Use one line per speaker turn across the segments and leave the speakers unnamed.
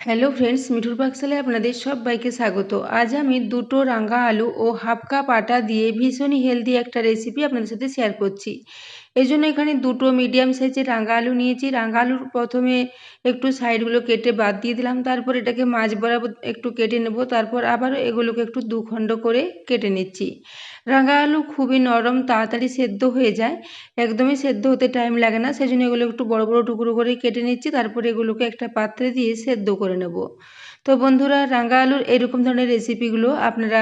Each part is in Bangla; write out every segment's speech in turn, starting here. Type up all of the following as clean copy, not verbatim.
হ্যালো ফ্রেন্ডস, মিঠুর পাকশালায় আপনাদের সবাইকে স্বাগত। আজ আমি দুটো রাঙা আলু ও হাফ কাপ আটা দিয়ে ভীষণই হেলদি একটা রেসিপি আপনাদের সাথে শেয়ার করছি। এই জন্য এখানে দুটো মিডিয়াম সাইজের রাঙা আলু নিয়েছি। রাঙা আলুর প্রথমে একটু সাইডগুলো কেটে বাদ দিয়ে দিলাম, তারপর এটাকে মাঝ বরাবর একটু কেটে নেব, তারপর আবারও এগুলোকে একটু দুখণ্ড করে কেটে নিচ্ছি। রাঙা আলু খুবই নরম, তাড়াতাড়ি সেদ্ধ হয়ে যায়, একদমই সেদ্ধ হতে টাইম লাগে না, সেই জন্য এগুলো একটু বড় বড় টুকরো করে কেটে নিচ্ছি। তারপরে এগুলোকে একটা পাত্রে দিয়ে সেদ্ধ করে নেব। তো বন্ধুরা, রাঙা আলুর এরকম ধরনের রেসিপিগুলো আপনারা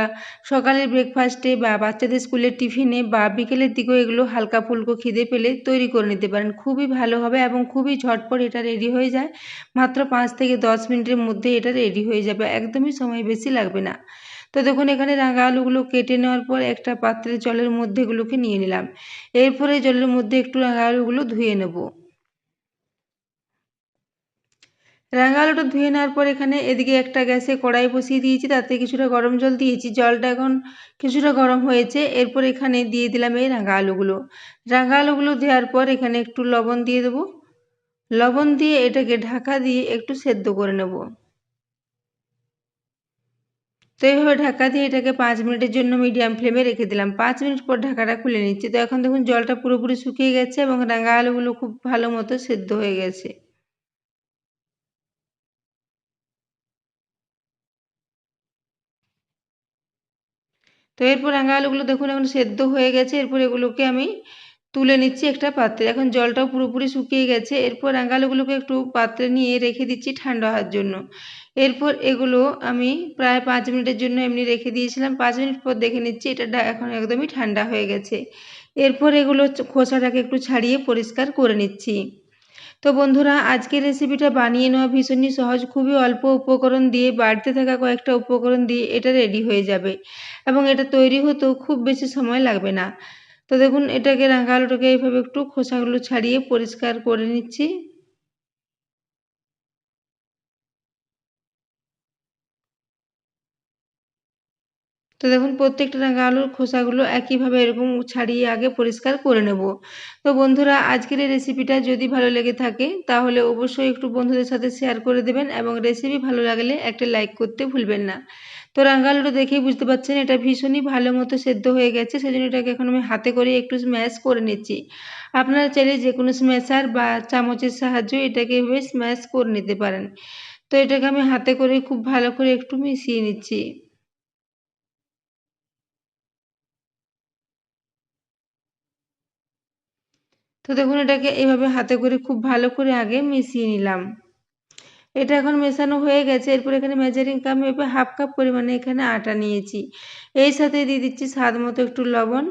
সকালের ব্রেকফাস্টে বা বাচ্চাদের স্কুলের টিফিনে বা বিকেলের দিকেও এগুলো হালকা ফুলকো খিদে পেলে তৈরি করে নিতে পারেন। খুবই ভালো হবে এবং খুবই ঝটপট এটা রেডি হয়ে যায়। মাত্র 5 থেকে 10 মিনিটের মধ্যে এটা রেডি হয়ে যাবে, একদমই সময় বেশি লাগবে না। তো দেখুন, এখানে রাঙা আলুগুলো কেটে নেওয়ার পর একটা পাত্রে জলের মধ্যে এগুলোকে নিয়ে নিলাম। এরপরে জলের মধ্যে একটু রাঙা আলুগুলো ধুয়ে নেব। রাঙা আলুটা ধুয়ে নেওয়ার পর এখানে এদিকে একটা গ্যাসে কড়াই বসিয়ে দিয়েছি, তাতে কিছুটা গরম জল দিয়েছি। জলটা এখন কিছুটা গরম হয়েছে, এরপর এখানে দিয়ে দিলাম এই রাঙা আলুগুলো। রাঙা আলুগুলো দেওয়ার পর এখানে একটু লবণ দিয়ে দেবো। লবণ দিয়ে এটাকে ঢাকা দিয়ে একটু সেদ্ধ করে নেব। তো এইভাবে ঢাকা দিয়ে এটাকে 5 মিনিটের জন্য মিডিয়াম ফ্লেমে রেখে দিলাম। 5 মিনিট পর ঢাকাটা খুলে নিচ্ছি। তো এখন দেখুন জলটা পুরোপুরি শুকিয়ে গেছে এবং রাঙা আলুগুলো খুব ভালো মতো সেদ্ধ হয়ে গেছে। তো এরপর রাঙা আলুগুলো দেখুন এখন সেদ্ধ হয়ে গেছে। এরপর এগুলোকে আমি তুলে নিচ্ছি একটা পাত্রে। এখন জলটাও পুরোপুরি শুকিয়ে গেছে। এরপর রাঙা আলুগুলোকে একটু পাত্রে নিয়ে রেখে দিচ্ছি ঠান্ডা হওয়ার জন্য। এরপর এগুলো আমি প্রায় 5 মিনিটের জন্য এমনি রেখে দিয়েছিলাম। 5 মিনিট পর দেখে নিচ্ছি এটা এখন একদমই ঠান্ডা হয়ে গেছে। এরপর এগুলো খোসাটাকে একটু ছাড়িয়ে পরিষ্কার করে নিচ্ছি। তো বন্ধুরা, আজকের রেসিপিটা বানিয়ে নেওয়া ভীষণই সহজ। খুবই অল্প উপকরণ দিয়ে, বাড়তে থাকা কয়েকটা উপকরণ দিয়ে এটা রেডি হয়ে যাবে এবং এটা তৈরি হতেও খুব বেশি সময় লাগবে না। তো দেখুন, এটাকে রাঙা আলুটাকে এইভাবে একটু খোসাগুলো ছাড়িয়ে পরিষ্কার করে নিচ্ছি। তো দেখুন, প্রত্যেকটা রাঙা আলুর খোসাগুলো একইভাবে এরকম ছাড়িয়ে আগে পরিষ্কার করে নেব। তো বন্ধুরা, আজকের এই রেসিপিটা যদি ভালো লেগে থাকে তাহলে অবশ্যই একটু বন্ধুদের সাথে শেয়ার করে দেবেন এবং রেসিপি ভালো লাগলে একটা লাইক করতে ভুলবেন না। তো রাঙা আলুটা দেখেই বুঝতে পারছেন এটা ভীষণই ভালো মতো সেদ্ধ হয়ে গেছে, সেজন্য এটাকে এখন আমি হাতে করে একটু স্ম্যাশ করে নিচ্ছি। আপনারা চাইলে যে কোনো স্ম্যাশার বা চামচের সাহায্যে এটাকে এভাবে স্ম্যাশ করে নিতে পারেন। তো এটাকে আমি হাতে করে খুব ভালো করে একটু মিশিয়ে নিচ্ছি। তো দেখুন, এটাকে এভাবে হাতে করে খুব ভালো করে আগে মিশিয়ে নিলাম। এটা এখন মেশানো হয়ে গেছে। এরপর এখানে মেজারিং কাপ মেপে হাফ কাপ পরিমাণে এখানে আটা নিয়েছি। এই সাথে দিয়ে দিচ্ছি স্বাদ মতো একটু লবণ।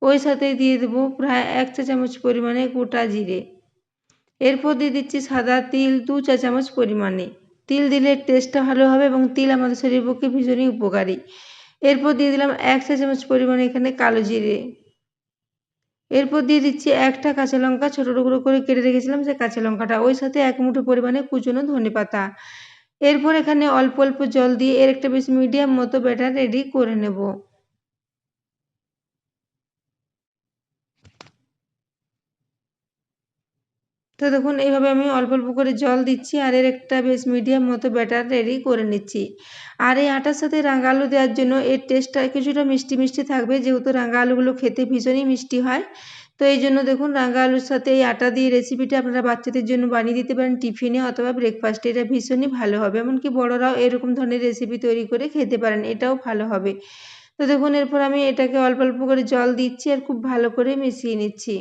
ওই সাথে দিয়ে দেবো প্রায় 1 চা চামচ পরিমাণে গোটা জিরে। এরপর দিয়ে দিচ্ছি সাদা তিল 2 চা চামচ পরিমাণে। তিল দিলে টেস্টটা ভালো হবে এবং তিল আমাদের শরীরের পক্ষে ভীষণই উপকারী। এরপর দিয়ে দিলাম 1 চা চামচ পরিমাণে এখানে কালো জিরে। এরপর দিয়ে দিচ্ছি একটা কাঁচা লঙ্কা ছোট টুকরো করে কেটে রেখেছিলাম, সেই কাঁচা লঙ্কাটা। ওই সাথে 1 মুঠো পরিমাণে কুচনো ধনেপাতা। এরপর এখানে অল্প অল্প জল দিয়ে এর একটা বেশ মিডিয়াম মতো ব্যাটার রেডি করে নেব। তো দেখুন, এইভাবে আমি অল্প অল্প করে জল দিচ্ছি আর এর একটা বেশ মিডিয়াম মতো ব্যাটার রেডি করে নিচ্ছি। আর এই আটার সাথে রাঙা আলু দেওয়ার জন্য এর টেস্টটা কিছুটা মিষ্টি মিষ্টি থাকবে, যেহেতু রাঙা আলুগুলো খেতে ভীষণই মিষ্টি হয়। তো এই জন্য দেখুন, রাঙা আলুর সাথে এই আটা দিয়ে রেসিপিটা আপনারা বাচ্চাদের জন্য বানিয়ে দিতে পারেন টিফিনে অথবা ব্রেকফাস্টে। এটা ভীষণই ভালো হবে, এমনকি বড়রাও এরকম ধরনের রেসিপি তৈরি করে খেতে পারেন, এটাও ভালো হবে। তো দেখুন, এরপর আমি এটাকে অল্প অল্প করে জল দিচ্ছি আর খুব ভালো করে মিশিয়ে নিচ্ছি।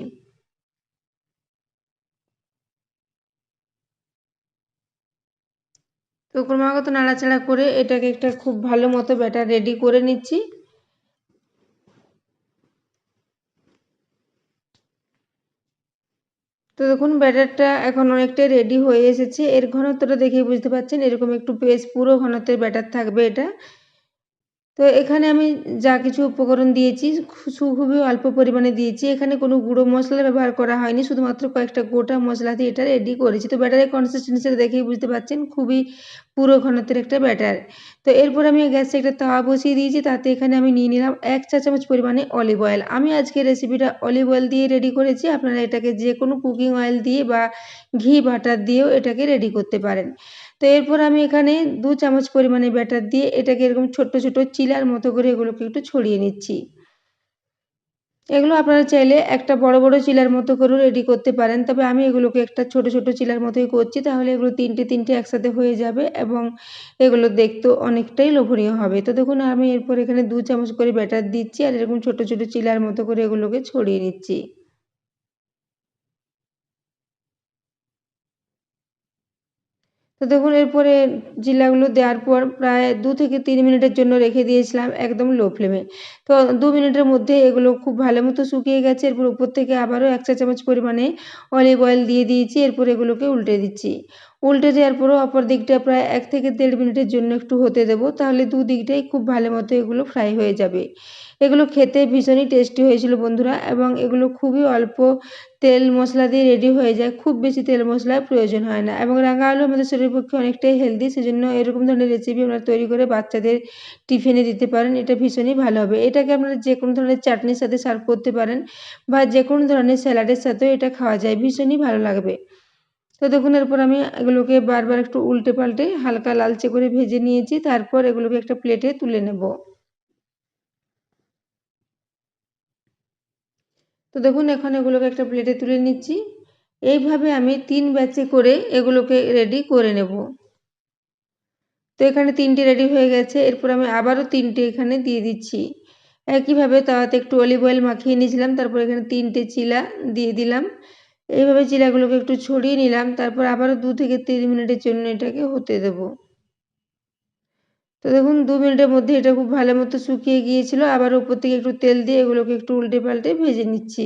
তো ক্রমাগত নাড়াচাড়া করে এটাকে একটা খুব ভালো মতো ব্যাটার রেডি করে নিচ্ছি। তো দেখুন, ব্যাটারটা এখন অনেকটাই রেডি হয়ে এসেছে। এর ঘনত্বটা দেখেই বুঝতে পারছেন, এরকম একটু বেশ পুরো ঘনত্বের ব্যাটার থাকবে এটা। তো এখানে আমি যা কিছু উপকরণ দিয়েছি খুবই অল্প পরিমাণে দিয়েছি। এখানে কোনো গুঁড়ো মশলা ব্যবহার করা হয়নি, শুধুমাত্র কয়েকটা গোটা মশলা দিয়ে এটা রেডি করেছি। তো ব্যাটারের কনসিস্টেন্সিটা দেখেই বুঝতে পারছেন, খুবই পুরো ঘনত্বের একটা ব্যাটার। তো এরপর আমি গ্যাসে একটা তাওয়া বসিয়ে দিয়েছি, তাতে এখানে আমি নিয়ে নিলাম 1 চা চামচ পরিমাণে অলিভ অয়েল। আমি আজকে রেসিপিটা অলিভ অয়েল দিয়ে রেডি করেছি। আপনারা এটাকে যে কোনো কুকিং অয়েল দিয়ে বা ঘি বাটার দিয়েও এটাকে রেডি করতে পারেন। তো এরপর আমি এখানে 2 চামচ পরিমাণে ব্যাটার দিয়ে এটাকে এরকম ছোট্ট ছোট চিলার মতো করে এগুলোকে একটু ছড়িয়ে নিচ্ছি। এগুলো আপনারা চাইলে একটা বড় বড় চিলার মতো করেও রেডি করতে পারেন, তবে আমি এগুলোকে একটা ছোট ছোট চিলার মতোই করছি, তাহলে এগুলো তিনটে একসাথে হয়ে যাবে এবং এগুলো দেখতেও অনেকটাই লোভনীয় হবে। তো দেখুন আমি এরপর এখানে 2 চামচ করে ব্যাটার দিচ্ছি আর এরকম ছোট ছোট চিলার মতো করে এগুলোকে ছড়িয়ে নিচ্ছি। তো দেখুন এরপরে জিলাগুলো দেওয়ার পর প্রায় 2 থেকে 3 মিনিটের জন্য রেখে দিয়েছিলাম একদম লো ফ্লেমে। তো 2 মিনিটের মধ্যে এগুলো খুব ভালো মতো শুকিয়ে গেছে। এরপর উপর থেকে আবারও 1 চা চামচ পরিমাণে অলিভ অয়েল দিয়ে দিয়েছি। এরপর এগুলোকে উল্টে দিচ্ছি। উল্টে দেওয়ার পরও অপর দিকটা প্রায় 1 থেকে 1.5 মিনিটের জন্য একটু হতে দেবো। তাহলে দুদিকটাই খুব ভালো মতো এগুলো ফ্রাই হয়ে যাবে। এগুলো খেতে ভীষণই টেস্টি হয়েছিল বন্ধুরা, এবং এগুলো খুবই অল্প তেল মশলা দিয়ে রেডি হয়ে যায়, খুব বেশি তেল মশলার প্রয়োজন হয় না, এবং রাঙা আলু আমাদের শরীরের পক্ষে অনেকটাই হেলদি, সেজন্য এরকম ধরনের রেসিপি আপনারা তৈরি করে বাচ্চাদের টিফিনে দিতে পারেন। এটা ভীষণই ভালো হবে। এটাকে আপনারা যে কোনো ধরনের চাটনির সাথে সার্ভ করতে পারেন বা যে কোনো ধরনের স্যালাডের সাথেও এটা খাওয়া যায়, ভীষণই ভালো লাগবে। তো দেখুন এরপর আমি এগুলোকে বারবার একটু উল্টে পাল্টে হালকা লালচে করে ভেজে নিয়েছি, তারপর এগুলোকে একটা প্লেটে তুলে নেব। তো দেখুন এখন এগুলোকে একটা প্লেটে তুলে নিচ্ছি। এইভাবে আমি 3 ব্যাচে করে এগুলোকে রেডি করে নেব। তো এখানে 3টে রেডি হয়ে গেছে। এরপর আমি আবারও 3টে এখানে দিয়ে দিচ্ছি। একইভাবে তাওয়াতে একটু অলিভ অয়েল মাখিয়ে নিয়েছিলাম, তারপর এখানে 3টে চিলা দিয়ে দিলাম। এইভাবে চিলাগুলোকে একটু ছড়িয়ে নিলাম, তারপর আবারও 2 থেকে 3 মিনিটের জন্য এটাকে হতে দেব। তো দেখুন 2 মিনিটের মধ্যে এটা খুব ভালো মতো শুকিয়ে গিয়েছিল। আবার উপর থেকে একটু তেল দিয়ে এগুলোকে একটু উল্টে পাল্টে ভেজে নিচ্ছি।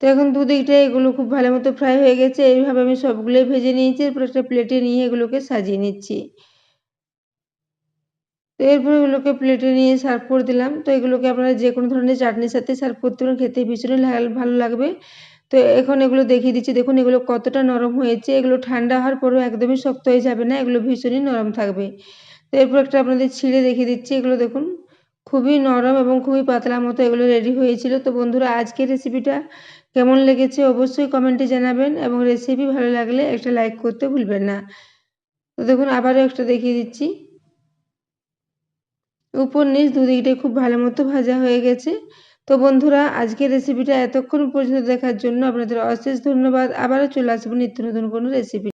তো এখন দুদিকটাই এগুলো খুব ভালো মতো ফ্রাই হয়ে গেছে। এইভাবে আমি সবগুলোই ভেজে নিয়েছি। এরপর একটা প্লেটে নিয়ে এগুলোকে সাজিয়ে নিচ্ছি। তো এরপর এগুলোকে প্লেটে নিয়ে সার্ভ করে দিলাম। তো এগুলোকে আপনারা যে কোনো ধরনের চাটনির সাথে সার্ভ করতে পারেন, খেতে ভীষণই ভালো লাগবে। তো এখন এগুলো দেখিয়ে দিচ্ছি, দেখুন এগুলো কতটা নরম হয়েছে। এগুলো ঠান্ডা হওয়ার পরেও একদমই শক্ত হয়ে যাবে না, এগুলো ভীষণই নরম থাকবে। তো এরপর একটা আপনাদের ছিঁড়ে দেখিয়ে দিচ্ছি। এগুলো দেখুন খুবই নরম এবং খুবই পাতলা মতো এগুলো রেডি হয়েছিল। তো বন্ধুরা আজকের রেসিপিটা কেমন লেগেছে অবশ্যই কমেন্টে জানাবেন, এবং রেসিপি ভালো লাগলে একটা লাইক করতে ভুলবেন না। তো দেখুন আবারও একটা দেখিয়ে দিচ্ছি। উপর নিচ দুদিকটাই খুব ভালো মতো ভাজা হয়ে গেছে। তো বন্ধুরা আজকের রেসিপিটা এতক্ষণ পর্যন্ত দেখার জন্য আপনাদের অশেষ ধন্যবাদ। আবারও চলে আসবো নিত্য নতুন কোনো রেসিপি।